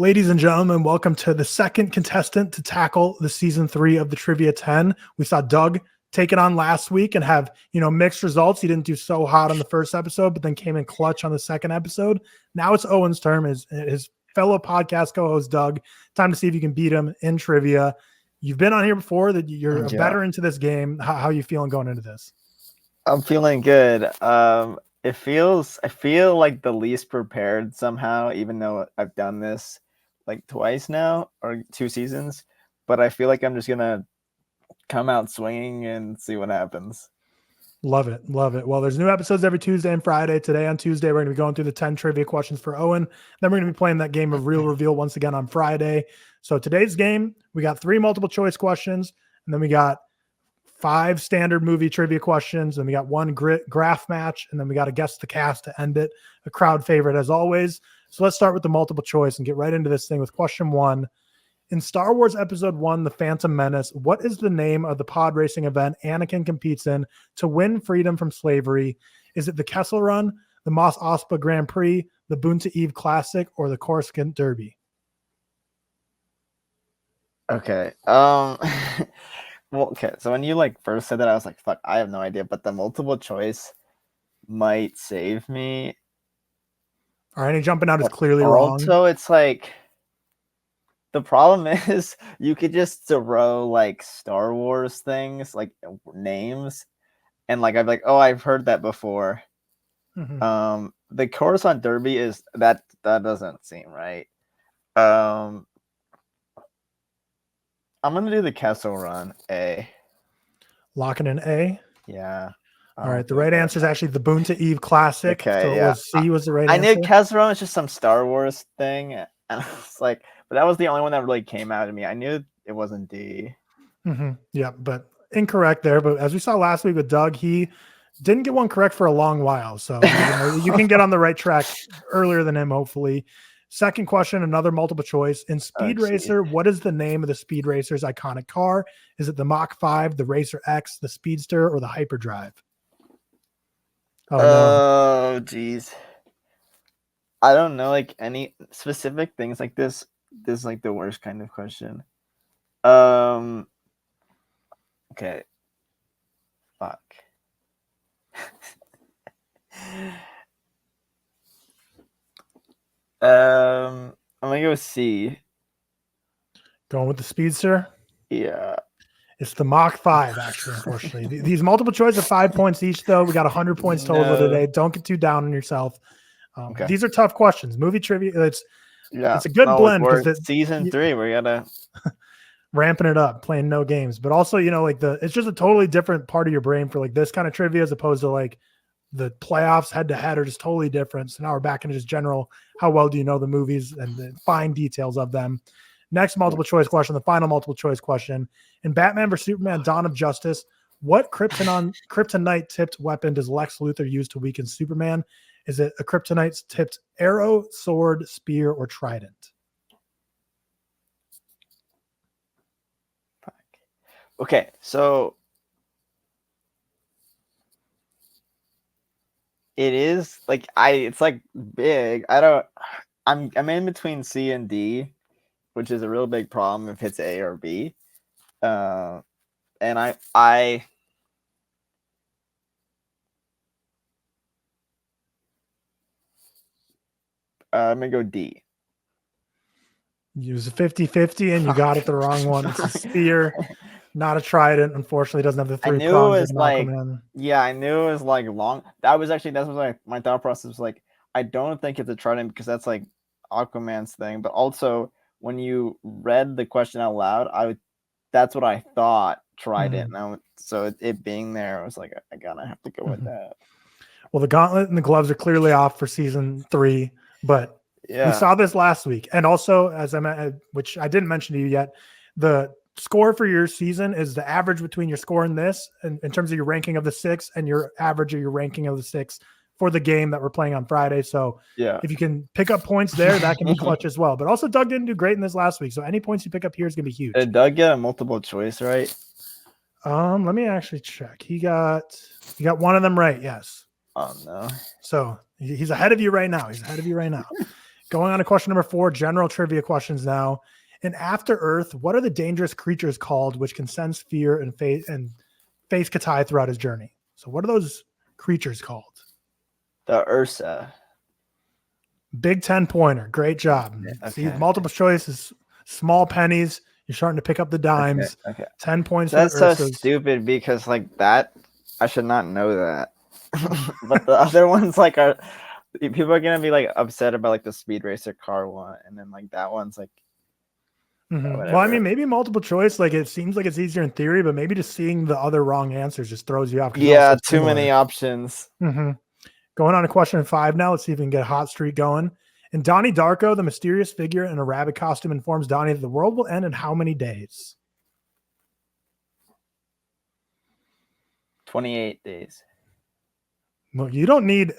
Ladies and gentlemen, welcome to the second contestant to tackle the season 3 of the Trivia 10. We saw Doug take it on last week and have, mixed results. He didn't do so hot on the first episode, but then came in clutch on the second episode. Now it's Owen's turn, his fellow podcast co-host Doug. Time to see if you can beat him in trivia. You've been on here before, that you're a veteran to this game. How are you feeling going into this? I'm feeling good. I feel like the least prepared somehow, even though I've done this like twice now or 2 seasons, but I feel like I'm just gonna come out swinging and see what happens. Love it. Well, there's new episodes every Tuesday and Friday. Today on Tuesday, we're going to be going through the 10 trivia questions for Owen. Then we're going to be playing that game of Real Reveal once again on Friday. So today's game, we got 3 multiple choice questions, and then we got 5 standard movie trivia questions, and we got 1 graph match, and then we got to guess the cast to end it. A crowd favorite as always. So let's start with the multiple choice and get right into this thing with question 1. In Star Wars Episode 1, The Phantom Menace, what is the name of the pod racing event Anakin competes in to win freedom from slavery? Is it the Kessel Run, the Mos Espa Grand Prix, the Bunta Eve Classic, or the Coruscant Derby? Okay. Well, okay. So when you first said that, I was like, "Fuck, I have no idea." But the multiple choice might save me. All right, any jumping out is clearly wrong. Also, it's like the problem is you could just throw Star Wars things, names, and I'd be like, "Oh, I've heard that before." Mm-hmm. The Coruscant Derby is that doesn't seem right. I'm gonna do the Kessel Run A. Locking in A. Yeah. All right. The right answer is actually the Bunta Eve Classic. Okay, so yeah. C was the right answer. I knew Kessel Run was just some Star Wars thing, and I was like, but that was the only one that really came out to me. I knew it wasn't D. Mm-hmm. Yeah, but incorrect there. But as we saw last week with Doug, he didn't get one correct for a long while. So you can get on the right track earlier than him, hopefully. Second question, another multiple choice. In Speed Racer, what is the name of the Speed Racer's iconic car? Is it the Mach 5, the Racer X, the Speedster, or the Hyperdrive? Oh, geez. I don't know, any specific things like this. This is the worst kind of question. Okay. Fuck. I'm gonna go C. Going with the Speedster? Yeah. It's the Mach 5, actually, unfortunately. These multiple choice are 5 points each, though. We got 100 points total today. Don't get too down on yourself. Okay. These are tough questions. Movie trivia, it's a good blend. Because season 3, we gotta ramping it up, playing no games. But also, it's just a totally different part of your brain for this kind of trivia as opposed to the playoffs head-to-head are just totally different. So now we're back into just general, how well do you know the movies and the fine details of them. Next multiple choice question, the final multiple choice question. In Batman vs. Superman Dawn of Justice, what kryptonite-tipped weapon does Lex Luthor use to weaken Superman? Is it a kryptonite-tipped arrow, sword, spear, or trident? Okay, so it is it's big. I'm in between C and D, which is a real big problem if it's A or B. And I'm gonna go D. You was a 50-50 and you got it the wrong one. It's a spear, not a trident. Unfortunately, it doesn't have the 3 prongs. I knew it was long. That's my thought process was I don't think it's a trident because that's Aquaman's thing. But also when you read the question out loud, that's what I thought trident. So it being there, I was like, I gotta have to go with that. Well, the gauntlet and the gloves are clearly off for season 3, but we saw this last week. And also, which I didn't mention to you yet, the score for your season is the average between your score in this, and in terms of your ranking of the 6, and your average of your ranking of the 6 for the game that we're playing on Friday. So if you can pick up points there, that can be clutch as well. But also, Doug didn't do great in this last week, so any points you pick up here is going to be huge. Did Doug get a multiple choice right? Let me actually check. He got one of them right. Yes. Oh no. So he's ahead of you right now. Going on to question number 4, general trivia questions now. In After Earth, what are the dangerous creatures called which can sense fear and face Katai throughout his journey? So what are those creatures called? The Ursa. Big 10-pointer. Great job. See, multiple choice is small pennies. You're starting to pick up the dimes. Okay. 10 points. That's for the so Ursas. stupid because like that, I should not know that. But the other ones like are people are gonna be like upset about like the Speed Racer car one, and then like that one's like. Well, I mean, maybe multiple choice. Like it seems like it's easier in theory, but maybe just seeing the other wrong answers just throws you off. Yeah, too many options. Going on to question 5 now. Let's see if we can get a hot streak going. And Donnie Darko, the mysterious figure in a rabbit costume, informs Donnie that the world will end in how many days? 28 days. Well, you don't need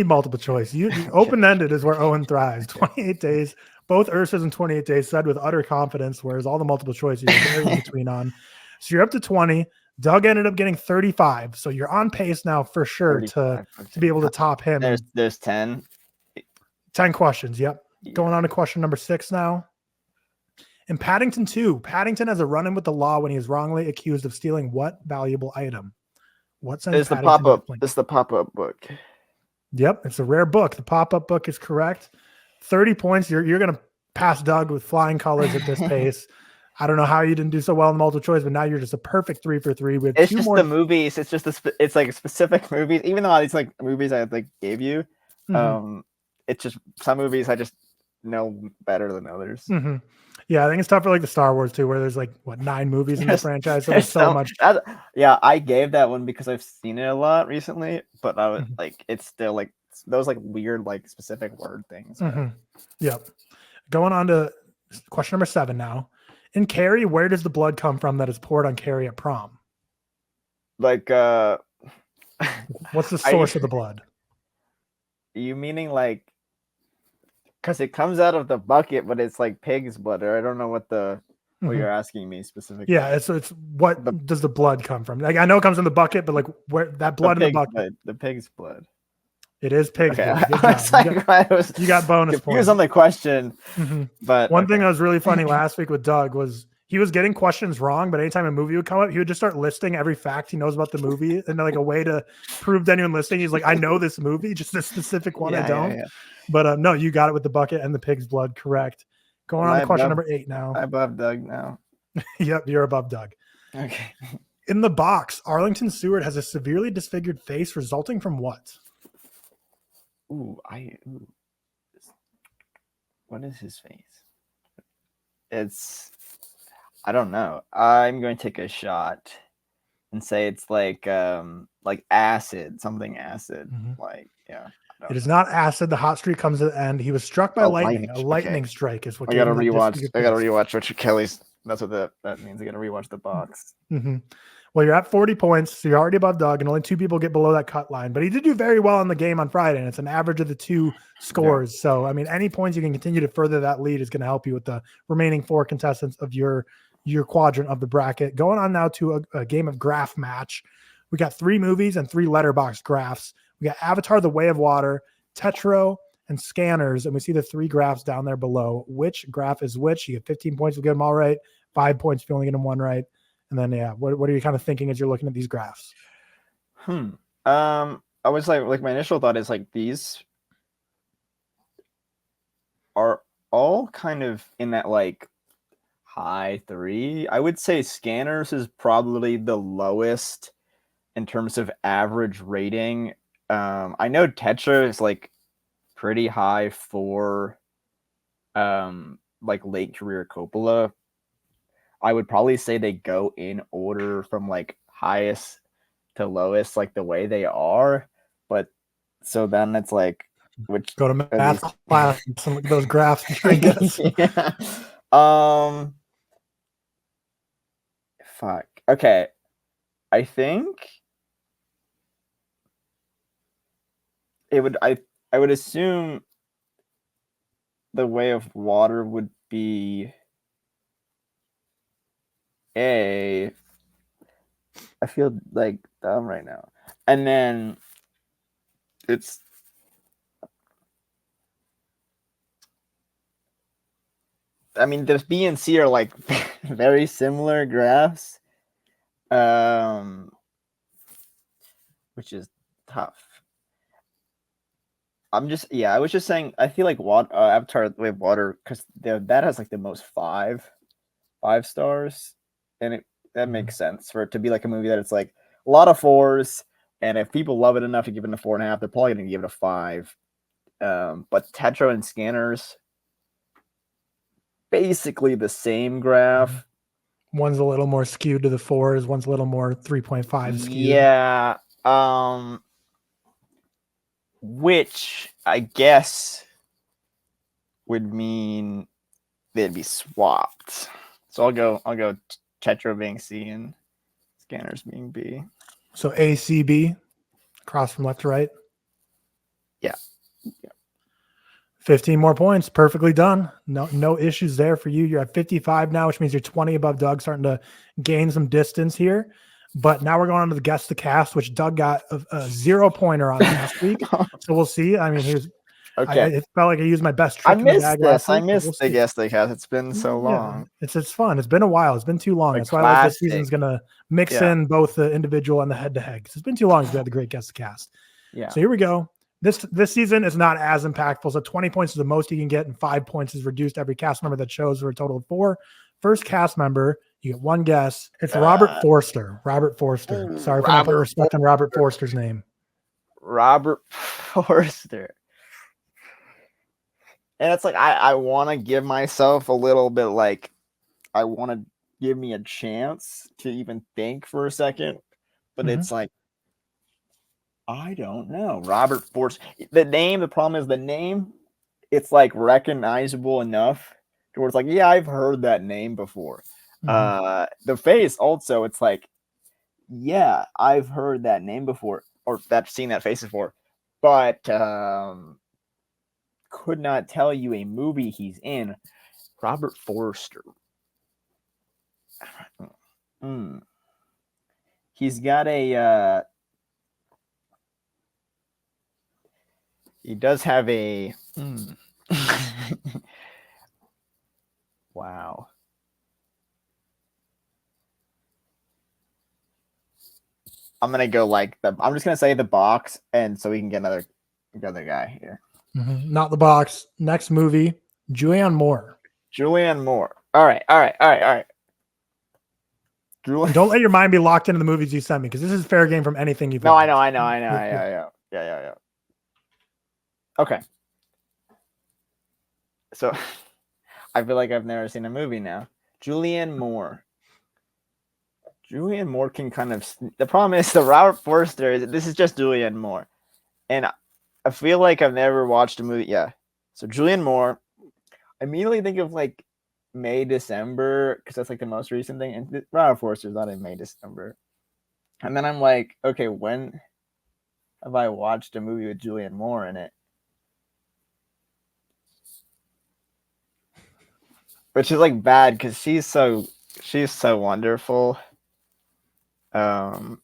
multiple choice. You open-ended is where Owen thrives. 28 days. Both Ursas in 28 days said with utter confidence, whereas all the multiple choices are very in between on. So you're up to 20. Doug ended up getting 35. So you're on pace now for sure to be able to top him. There's 10. 10 questions. Yep. Yeah. Going on to question number 6 now. In Paddington 2, Paddington has a run-in with the law when he is wrongly accused of stealing what valuable item? What's it's the pop-up? It's the pop-up book. Yep, it's a rare book. The pop-up book is correct. 30 points. You're going to pass Doug with flying colors at this pace. I don't know how you didn't do so well in multiple choice, but now you're just a perfect 3 for 3. It's just the movies. It's just it's like specific movies. Even though all these like movies I like gave you, it's just some movies I just know better than others. Yeah, I think it's tough for like the Star Wars too, where there's like 9 movies in the franchise. So there's so much. Yeah, I gave that one because I've seen it a lot recently, but I was like, it's still like those like weird like specific word things. Yep. Going on to question number 7 now. In Carrie, where does the blood come from that is poured on Carrie at prom? Like, what's the source of the blood? You meaning like, because it comes out of the bucket, but it's like pig's blood, or I don't know what you're asking me specifically. Yeah, it's what does the blood come from? Like I know it comes in the bucket, but like where that blood in the bucket? The pig's blood. It is pig's blood. You got bonus points on the question. But one thing that was really funny last week with Doug was he was getting questions wrong, but anytime a movie would come up, he would just start listing every fact he knows about the movie, and like a way to prove to anyone listening, he's like, I know this movie, just this specific one I don't. Yeah. But no, you got it with the bucket and the pig's blood correct. Going on to question number 8 now. I'm above Doug now. Yep, you're above Doug. Okay. In the box, Arlington Stewart has a severely disfigured face resulting from what? What is his face? I don't know. I'm going to take a shot and say it's like acid, something acid. Like, yeah. It is not acid. The hot streak comes to the end. He was struck by lightning. A lightning strike is what I gotta rewatch Richard Kelly's. That's what that means. I gotta rewatch the box. Well, you're at 40 points, so you're already above Doug, and only 2 people get below that cut line. But he did do very well in the game on Friday, and it's an average of the 2 scores. Yeah. So, I mean, any points you can continue to further that lead is going to help you with the remaining 4 contestants of your quadrant of the bracket. Going on now to a game of graph match. We got 3 movies and 3 Letterboxd graphs. We got Avatar: The Way of Water, Tetro, and Scanners, and we see the 3 graphs down there below. Which graph is which? You get 15 points if you get them all right, 5 points if you only get them 1 right. And then, yeah, what are you kind of thinking as you're looking at these graphs? I was like my initial thought is like these are all kind of in that like high 3. I would say Scanners is probably the lowest in terms of average rating. I know Tetra is like pretty high for like late career Coppola. I would probably say they go in order from like highest to lowest, like the way they are. But so then it's like, which go to math class and look at those graphs and try and guess. Yeah. Fuck. Okay. I think it would. I would assume the Way of Water would be I feel like dumb right now. And then it's I mean, the B and C are like very similar graphs, which is tough. I was just saying. I feel like Avatar: The Way of Water, because that has like the most five stars, and that makes sense for it to be like a movie that it's like a lot of fours, and if people love it enough to give it a 4.5, they're probably going to give it a 5. But Tetra and Scanners, basically the same graph. One's a little more skewed to the 4s. One's a little more 3.5 skewed. Yeah. Which I guess would mean they'd be swapped. So I'll go Tetra being C and Scanners being B. So ACB, across from left to right. Yeah. 15 more points, perfectly done. No issues there for you. You're at 55 now, which means you're 20 above Doug, starting to gain some distance here. But now we're going on to the guess the cast, which Doug got a 0-pointer on last week. So we'll see. I mean, Okay. It felt like I used my best trick. I missed this. I missed the guess the cast. It's been so long. It's fun. It's been a while. It's been too long. That's why I like this season's going to mix in both the individual and the head-to-head. Because it's been too long since we had the great guess the cast. Yeah. So here we go. This season is not as impactful. So 20 points is the most you can get, and 5 points is reduced every cast member that shows for a total of 4. First cast member, you get one guess. It's Robert Forster. Robert Forster. Sorry for not putting respect on Robert Forster's name. Robert Forster. And it's like I want to give myself a little bit like I want to give me a chance to even think for a second, but it's like I don't know. Robert Forster. The problem is the name, it's like recognizable enough to where it's like, yeah, I've heard that name before. The face also, it's like, yeah, I've heard that name before, or seen that face before, but could not tell you a movie he's in. Robert Forster. He's got a he does have a wow. I'm gonna go I'm just gonna say The Box, and so we can get another guy here. Not The Box. Next movie, Julianne Moore. Julianne Moore. All right. Don't let your mind be locked into the movies you sent me, because this is fair game from anything you've. No, I know. Yeah. Okay. So I feel like I've never seen a movie now. Julianne Moore. Julianne Moore can kind of. The problem is the Robert Forster. This is just Julianne Moore, and I feel like I've never watched a movie. Yeah. So Julianne Moore. I immediately think of like May, December, because that's like the most recent thing. And Robert Forster's not in May, December. And then I'm like, okay, when have I watched a movie with Julianne Moore in it? Which is like bad because she's so wonderful. And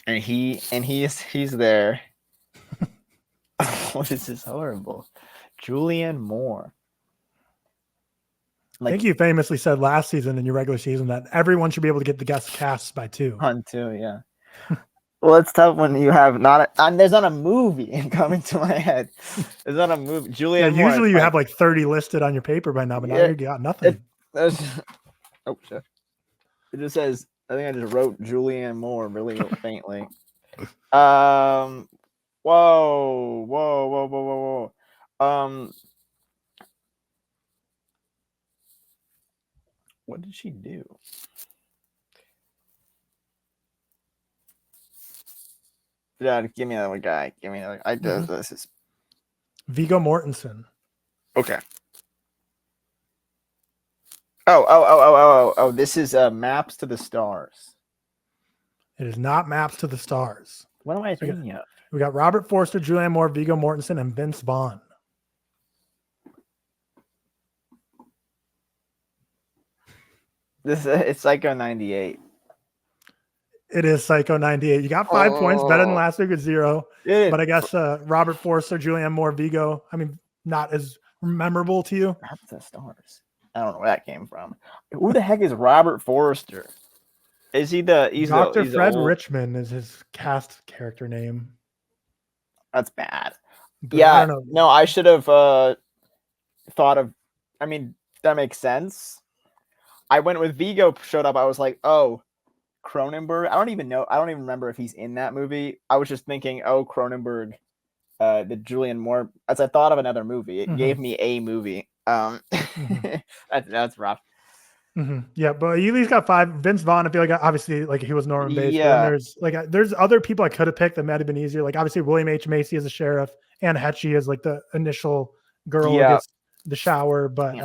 he's there. Oh, this is horrible. Julianne Moore. I think you famously said last season in your regular season that everyone should be able to get the guest casts by 2. On 2, yeah. Well, it's tough when you have there's not a movie coming to my head. There's not a movie. Julianne Moore. Usually you have like 30 listed on your paper by now, but now you got nothing. Oh shit! It just says. I think I just wrote Julianne Moore really faintly. Whoa. What did she do? Yeah, give me another guy. Give me another. This is Viggo Mortensen. Okay. Oh! This is Maps to the Stars. It is not Maps to the Stars. What am I thinking of? We got Robert Forster, Julianne Moore, Viggo Mortensen, and Vince Vaughn. It's Psycho 98. It is Psycho 98. You got 5 points, better than last week with 0. Yeah. But I guess Robert Forster, Julianne Moore, Viggo. I mean, not as memorable to you? Map the Stars. I don't know where that came from. Who the heck is Robert Forrester? Is he the? Dr. He's Fred old, Richmond is his cast character name. That's bad. But Yeah. I don't know. No, I should have thought of. I mean, that makes sense. I went with Vigo showed up. I was like, oh, Cronenberg. I don't even know. I don't even remember if he's in that movie. I was just thinking, oh, Cronenberg, the Julianne Moore. As I thought of another movie, it gave me a movie. That's rough. Yeah, but you at least got 5. Vince Vaughn, I feel like obviously like he was Norman Bates. Yeah. But then there's other people I could have picked that might have been easier. Like obviously William H. Macy as a sheriff, Anne Heche as like the initial girl who gets the shower. But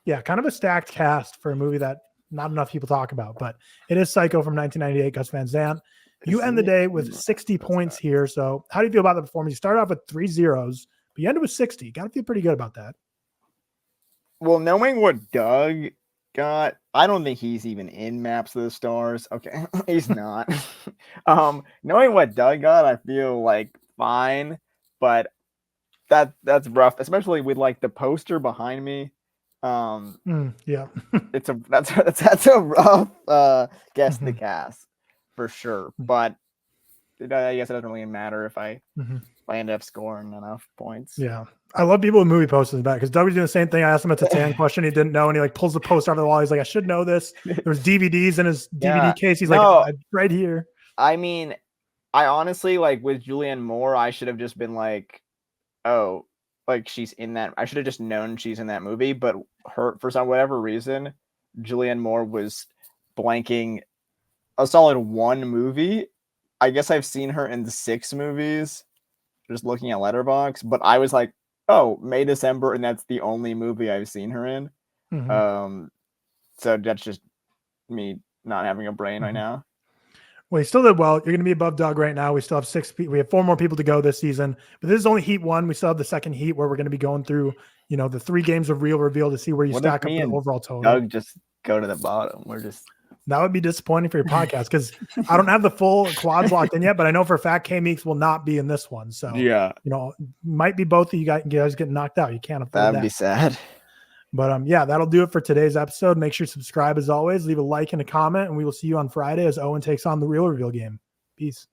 yeah, kind of a stacked cast for a movie that not enough people talk about. But it is Psycho from 1998, Gus Van Sant. You end the day with 60 points here. So how do you feel about the performance? You started off with 3 zeros, but you ended with 60. Got to feel pretty good about that. Well, knowing what Doug got, I don't think he's even in Maps of the Stars. Okay, he's not. Knowing what Doug got, I feel like fine, but that's rough, especially with like the poster behind me. Yeah, that's a rough guess the cast for sure. But I guess it doesn't really matter if I end up scoring enough points. Yeah. I love people with movie posters back because Doug was doing the same thing. I asked him a Titan question he didn't know, and he like pulls the poster off the wall. He's like, I should know this. There's DVDs in his DVD case. He's like, right here. I mean, I honestly like with Julianne Moore, I should have just been like, oh, like she's in that. I should have just known she's in that movie, but her for some whatever reason, Julianne Moore was blanking a solid 1 movie. I guess I've seen her in 6 movies. Just looking at Letterboxd, but I was like, oh, May, December, and that's the only movie I've seen her in. So that's just me not having a brain right now. Well, you still did well. You're going to be above Doug right now. We still have 6 people. We have 4 more people to go this season, but this is only heat 1. We still have the second heat where we're going to be going through, the 3 games of Real Reveal to see where you stack up the overall total. Doug just go to the bottom. That would be disappointing for your podcast because I don't have the full quads locked in yet, but I know for a fact K Meeks will not be in this one. So might be both of you guys getting knocked out. You can't afford that. That'd be sad. But that'll do it for today's episode. Make sure to subscribe as always. Leave a like and a comment, and we will see you on Friday as Owen takes on the Real Reveal game. Peace.